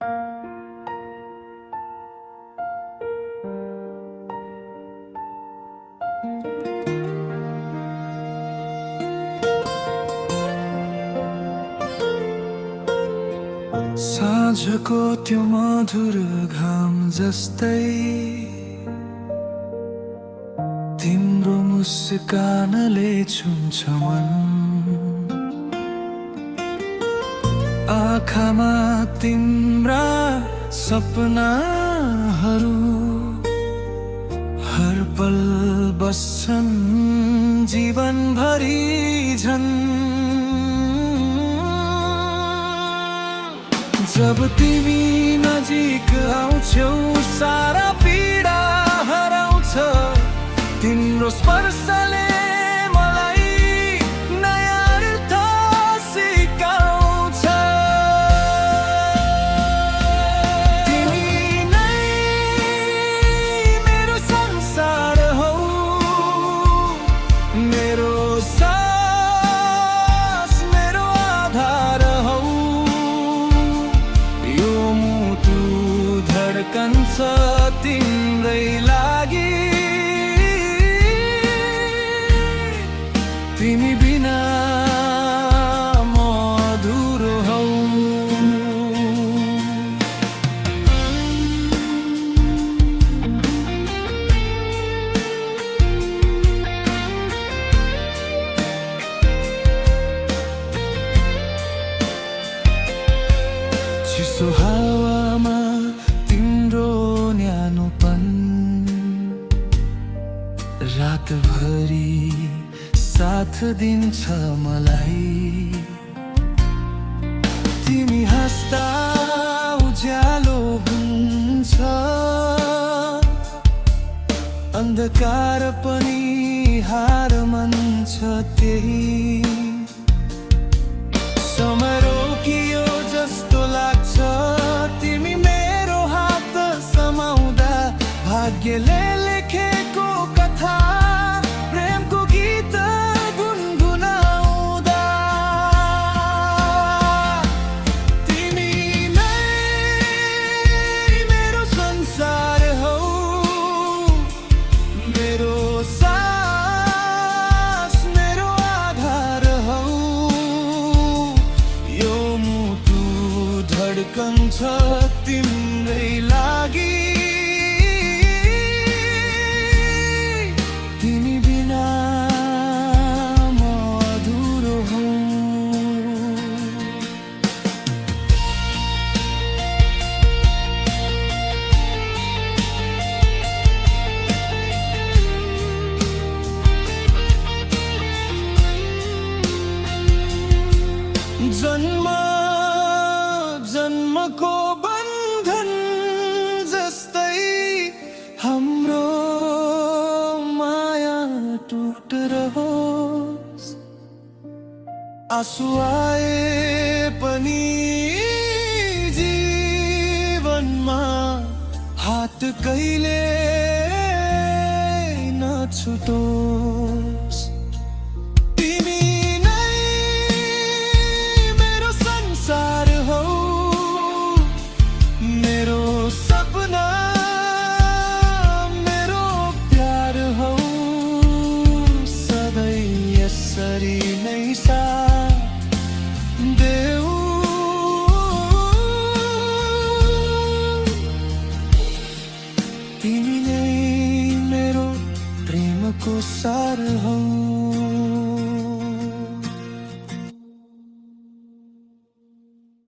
साँझको त्यो मधुर घाम जस्तै तिम्रो मुस्कानले छुन्छ मन। आँखामा तिम्रा सपनाहरू हर पल बस्छन् जीवनभरि झन्। जब तिमी नजिक आउँछौ सारा पीडा हराउँछ। तिम्रो स्पर्शले मलाई नयाँ अर्थ सिकाउँछ। तिमी नै मेरो संसार हौ, मेरो सास मेरो आधार हौ। यो मुटु धड्कन्छ तिम्रै लागि। तिमी बिना म अधुरो हौ। चिसो हावामा तिम्रो न्यानोपन रातभरि साथ दिन्छ मलाई। तिमी हाँस्दा उज्यालो हुन्छ, अन्धकार पनि हार मान्छ। त्यही समय रोकियो जस्तो लाग्छ तिमी मेरो हात समाउँदा। भाग्यले लेखेको कथा प्रेमको गीत गुनगुनाउँदा। तिमी नै मेरो संसार हौ, मेरो सास मेरो आधार हौ। यो मुटु धड्कन्छ तिम्रै लागि। तिमी बिना म अधुरो हौ। जन्म जन्मको बन्धन जस्तै हाम्रो माया टुट्रहोस्। आँसु आए पनि जीवनमा हात कहिले नछुटोस्। तिमी नै मेरो संसार हौ, मेरो सपना मेरो प्यार हौ। सधैँ यसरी नै साथ देऊ। तिमी नै मेरो प्रेमको सार हौ।